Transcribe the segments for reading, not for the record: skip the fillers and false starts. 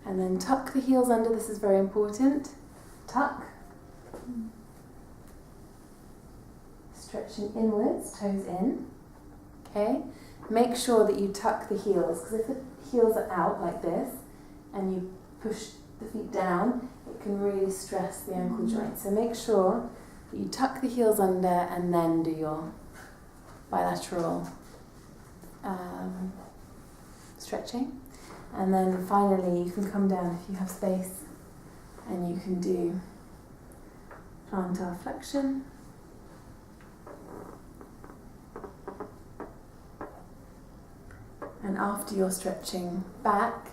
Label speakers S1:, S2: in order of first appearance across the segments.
S1: And then tuck the heels under, this is very important. Tuck. Stretching inwards, toes in. Okay? Make sure that you tuck the heels, because if the heels are out like this, and you push the feet down, it can really stress the ankle joint. So make sure that you tuck the heels under and then do your bilateral stretching. And then finally you can come down if you have space and you can do plantar flexion. And after you're stretching back,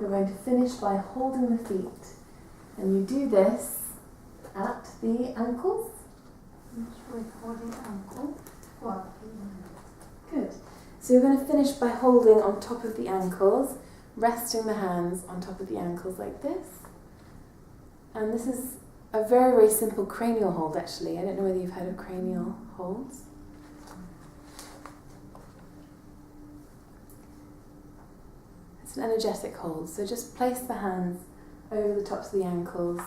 S1: you're going to finish by holding the feet. And you do this at the ankles.
S2: Holding ankle.
S1: Good. So you're going to finish by holding on top of the ankles, resting the hands on top of the ankles like this. And this is a very, very simple cranial hold actually. I don't know whether you've heard of cranial holds. It's an energetic hold. So just place the hands over the tops of the ankles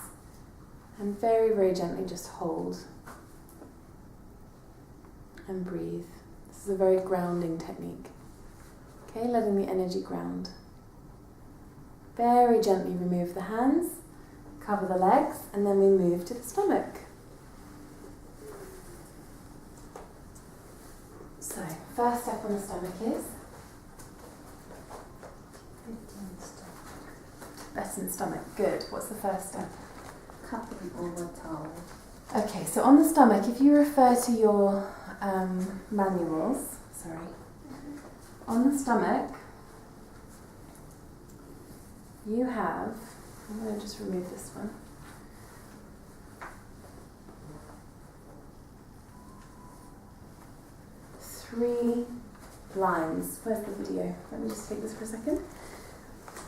S1: and very, very gently just hold and breathe. This is a very grounding technique. Okay, letting the energy ground. Very gently remove the hands, cover the legs, and then we move to the stomach. So, first step on the stomach is best in the stomach. Good. What's the first step?
S2: Cupping over towel.
S1: Okay, so on the stomach, if you refer to your manuals, on the stomach, you have, I'm going to just remove this one. Three lines. Where's the video? Let me just take this for a second.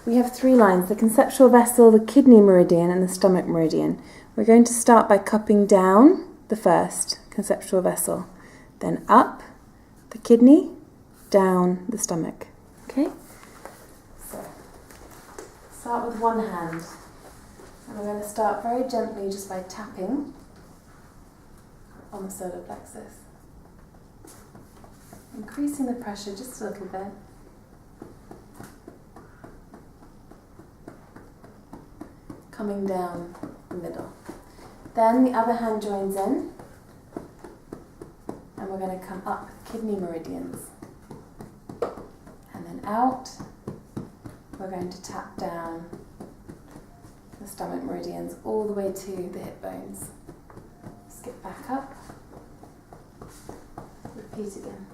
S1: We have 3 lines, the conceptual vessel, the kidney meridian and the stomach meridian. We're going to start by cupping down the first conceptual vessel, then up the kidney, down the stomach. Okay? So, start with one hand. And we're going to start very gently just by tapping on the solar plexus. Increasing the pressure just a little bit. Coming down the middle. Then the other hand joins in, and we're going to come up the kidney meridians. And then out, we're going to tap down the stomach meridians all the way to the hip bones. Skip back up. Repeat again.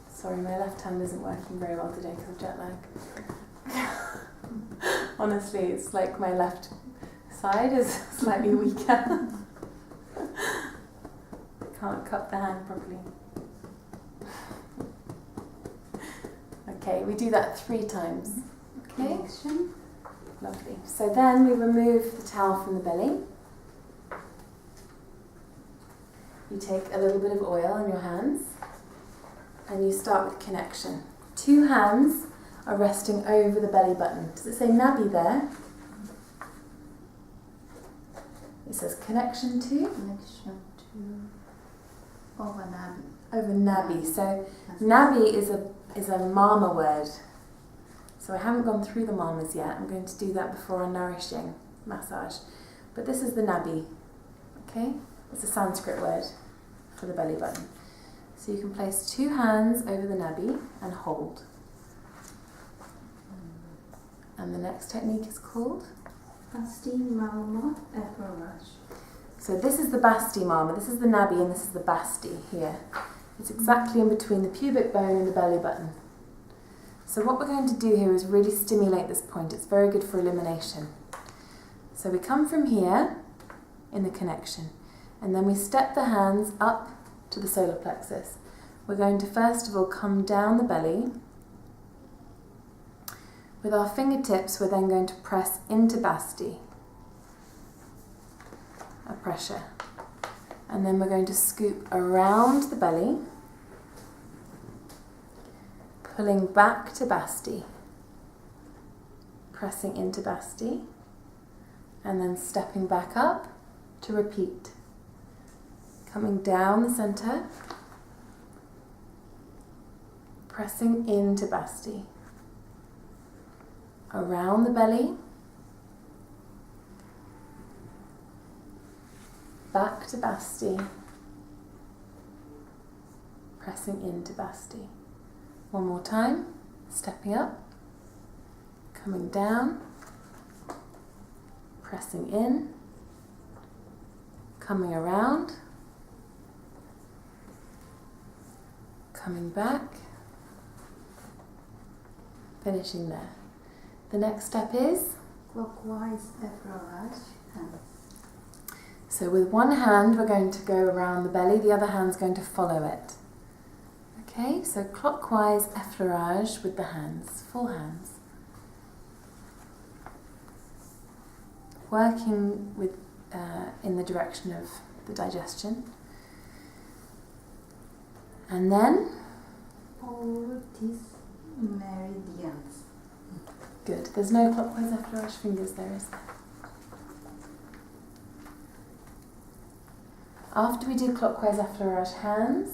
S1: Sorry, my left hand isn't working very well today because of jet lag. Honestly, it's like my left side is slightly weaker. Can't cup the hand properly. Okay, we do that 3 times. Okay? Lovely. So then we remove the towel from the belly. You take a little bit of oil in your hands. And you start with connection. 2 hands are resting over the belly button. Does it say Nabi there? It says connection to?
S2: Connection to over Nabi.
S1: Over Nabi. So Nabi is a mama word. So I haven't gone through the mamas yet. I'm going to do that before our nourishing massage. But this is the Nabi. Okay? It's a Sanskrit word for the belly button. So you can place 2 hands over the Nabi and hold. And the next technique is called?
S2: Basti Mama Approach.
S1: So this is the Basti Mama, this is the Nabi and this is the Basti here. It's exactly in between the pubic bone and the belly button. So what we're going to do here is really stimulate this point. It's very good for elimination. So we come from here in the connection and then we step the hands up to the solar plexus. We're going to first of all come down the belly. With our fingertips, we're then going to press into Basti. A pressure. And then we're going to scoop around the belly, pulling back to Basti, pressing into Basti, and then stepping back up to repeat. Coming down the centre, pressing into Basti, around the belly, back to Basti, pressing into Basti. One more time, stepping up, coming down, pressing in, coming around, coming back, finishing there. The next step is
S2: clockwise effleurage and
S1: so with one hand we're going to go around the belly, the other hand's going to follow it. Okay, so clockwise effleurage with the hands, full hands. Working with in the direction of the digestion. And then
S2: Poultice meridians.
S1: good. There's no clockwise effleurage fingers there, is there? After we do clockwise effleurage hands,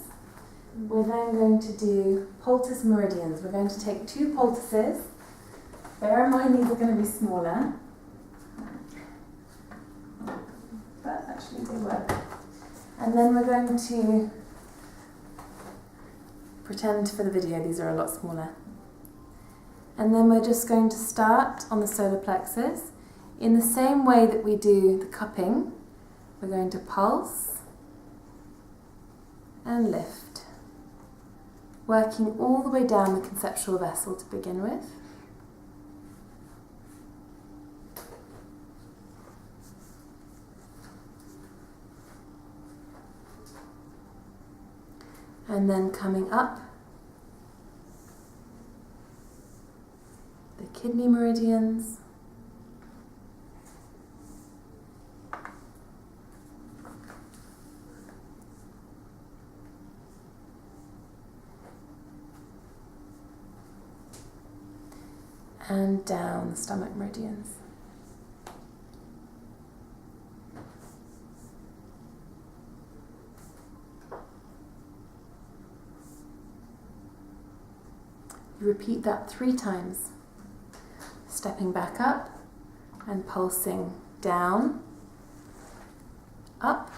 S1: we're then going to do poultice meridians. We're going to take 2 poultices. Bear in mind these are going to be smaller. But actually they work. And then we're going to pretend for the video these are a lot smaller. And then we're just going to start on the solar plexus. In the same way that we do the cupping, we're going to pulse and lift, working all the way down the conceptual vessel to begin with. And then coming up the kidney meridians, and down the stomach meridians. You repeat that 3 times, stepping back up and pulsing down, up,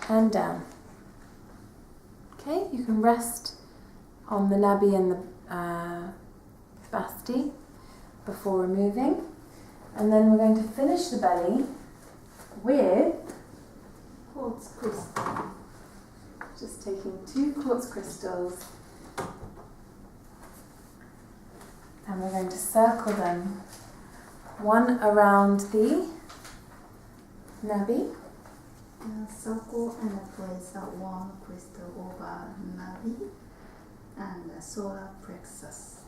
S1: and down. Okay, you can rest on the nabi and the Basti before removing, and then we're going to finish the belly with
S2: Quartz crystal.
S1: just taking 2 quartz crystals, and we're going to circle them, one around the nabi,
S2: Circle and place one crystal over navi and the solar plexus.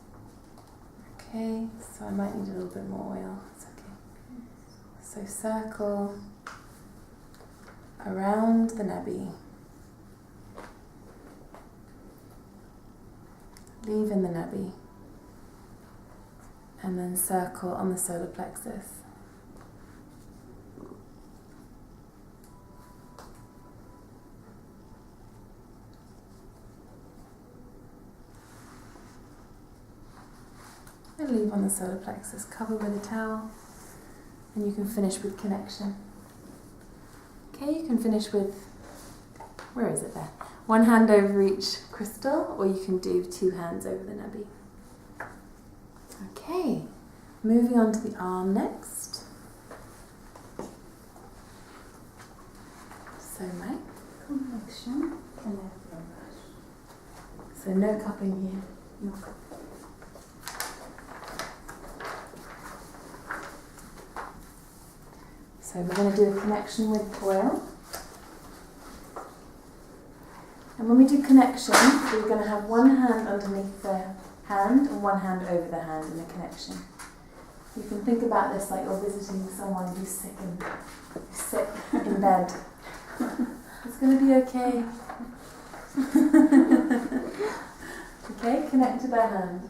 S1: okay, so I might need a little bit more oil, it's okay. So circle around the nabi, leave in the nabi, and then circle on the solar plexus. And leave on the solar plexus, cover with a towel, and you can finish with connection. Okay, you can finish with, where is it there? One hand over each crystal, or you can do 2 hands over the nabi. Okay, moving on to the arm next. So Mike,
S2: Connection and effleurage.
S1: so no cupping here.
S2: No.
S1: So we're going to do a connection with oil. And when we do connection, we're going to have one hand underneath the hand and one hand over the hand in the connection. You can think about this like you're visiting someone who's sick in bed. It's going to be okay. Okay, connect to their hand.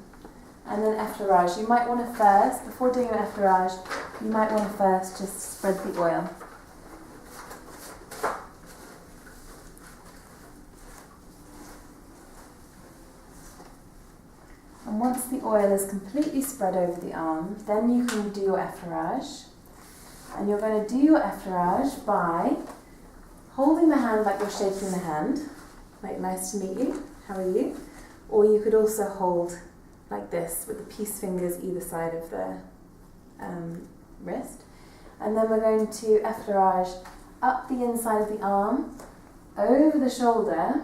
S1: And then effleurage. You might want to first, before doing your effleurage, you might want to first just spread the oil. And once the oil is completely spread over the arm, then you can do your effleurage. And you're going to do your effleurage by holding the hand like you're shaking the hand. Like, nice to meet you, how are you? Or you could also hold like this with the peace fingers either side of the wrist. And then we're going to effleurage up the inside of the arm, over the shoulder,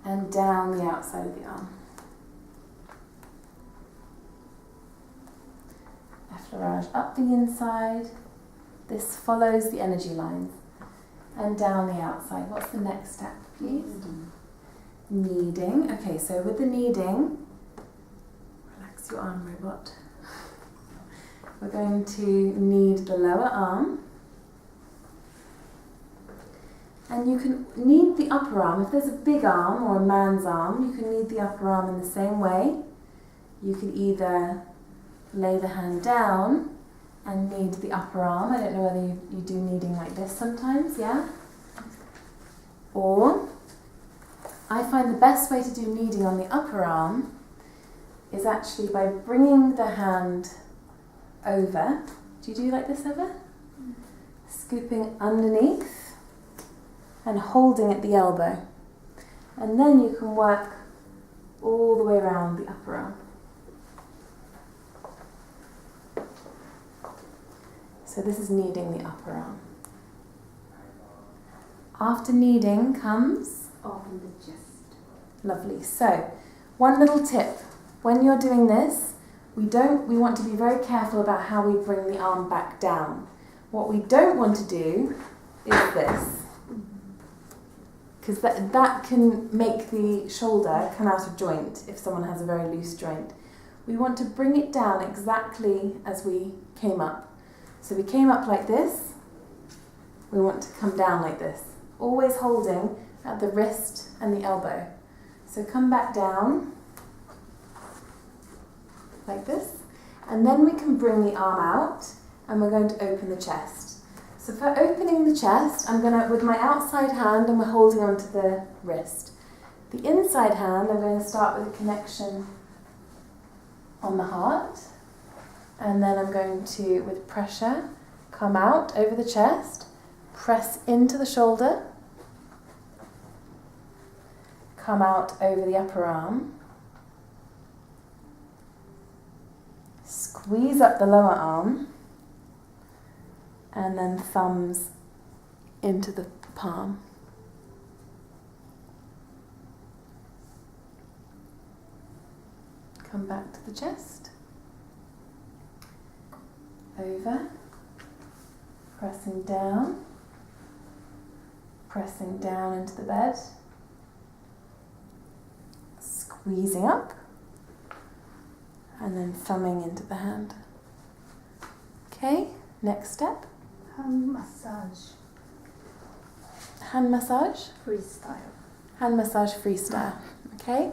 S1: and down the outside of the arm. Effleurage up the inside. This follows the energy lines. And down the outside. What's the next step, please? Kneading. Okay, so with the kneading, relax your arm, robot. We're going to knead the lower arm. And you can knead the upper arm. If there's a big arm or a man's arm, you can knead the upper arm in the same way. You could either lay the hand down and knead the upper arm. I don't know whether you do kneading like this sometimes, yeah? Or, I find the best way to do kneading on the upper arm is actually by bringing the hand over. Do you do like this ever? Scooping underneath and holding at the elbow. And then you can work all the way around the upper arm. So this is kneading the upper arm. After kneading comes?
S2: Open the chest.
S1: Lovely. So, one little tip. When you're doing this, we want to be very careful about how we bring the arm back down. What we don't want to do is this. Because that can make the shoulder come out of joint if someone has a very loose joint. We want to bring it down exactly as we came up. So we came up like this, we want to come down like this, always holding at the wrist and the elbow. So come back down, like this, and then we can bring the arm out, and we're going to open the chest. So for opening the chest, I'm going to, with my outside hand, and we're holding onto the wrist. The inside hand, I'm going to start with a connection on the heart. And then I'm going to, with pressure, come out over the chest, press into the shoulder, come out over the upper arm, squeeze up the lower arm, and then thumbs into the palm. Come back to the chest. Over, pressing down into the bed, squeezing up, and then thumbing into the hand. Okay, next step.
S2: Hand massage.
S1: Hand massage?
S2: Freestyle.
S1: Hand massage freestyle, okay?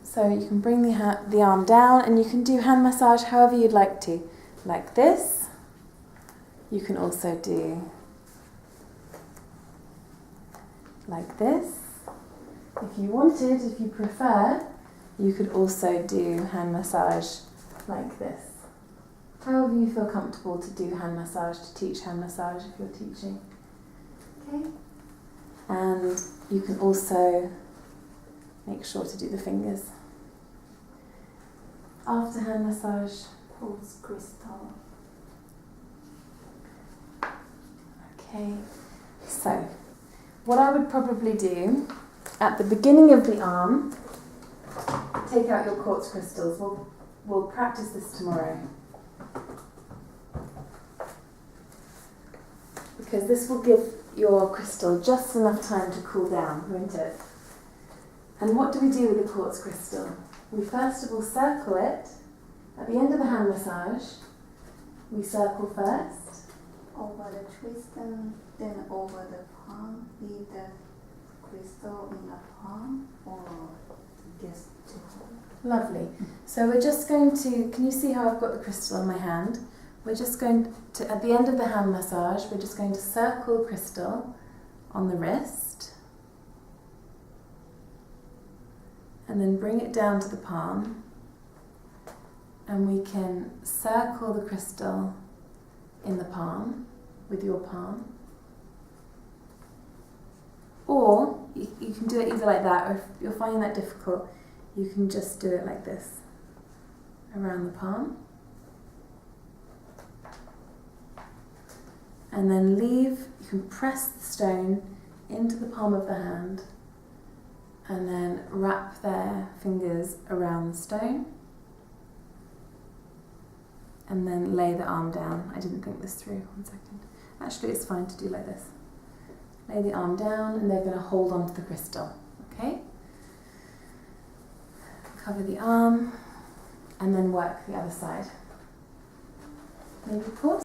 S1: So you can bring the arm down, and you can do hand massage however you'd like to. Like this. You can also do like this. If you wanted, if you prefer, you could also do hand massage like this. However you feel comfortable to do hand massage, to teach hand massage if you're teaching. Okay? And you can also make sure to do the fingers. After hand massage,
S2: Quartz crystal.
S1: okay, so what I would probably do at the beginning of the arm, take out your quartz crystals. We'll practice this tomorrow. Because this will give your crystal just enough time to cool down, won't it? And what do we do with the quartz crystal? We first of all circle it. At the end of the hand massage, we circle first,
S2: over the crystal, then over the palm, leave the crystal in the palm or just to hold.
S1: Lovely. So we're just going to, can you see how I've got the crystal in my hand? We're just going to, at the end of the hand massage, we're just going to circle the crystal on the wrist and then bring it down to the palm, and we can circle the crystal in the palm with your palm, or you can do it either like that, or if you're finding that difficult, you can just do it like this around the palm, and then you can press the stone into the palm of the hand and then wrap their fingers around the stone and then lay the arm down. I didn't think this through, 1 second. Actually, it's fine to do like this. Lay the arm down and they're going to hold on to the crystal, okay? Cover the arm and then work the other side. Maybe pause.